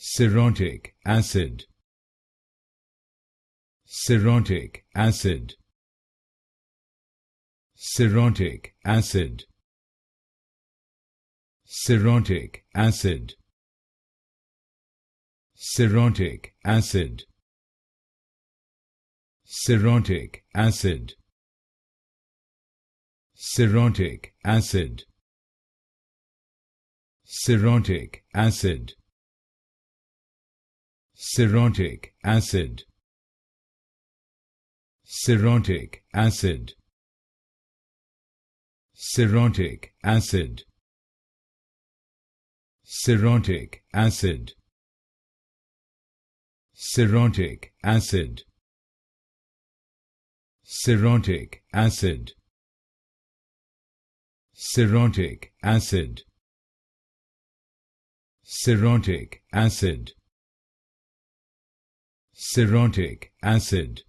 Cerotic acid. Cerotic acid. Cerotic acid. Cerotic acid. Cerotic acid. Cerotic acid. Cerotic acid. Cerotic acid. Cerotic acid. Cerotic acid. Cerotic acid. Cerotic acid. Cerotic acid. Cerotic acid. Cerotic acid. Cerotic acid. Cerotic acid.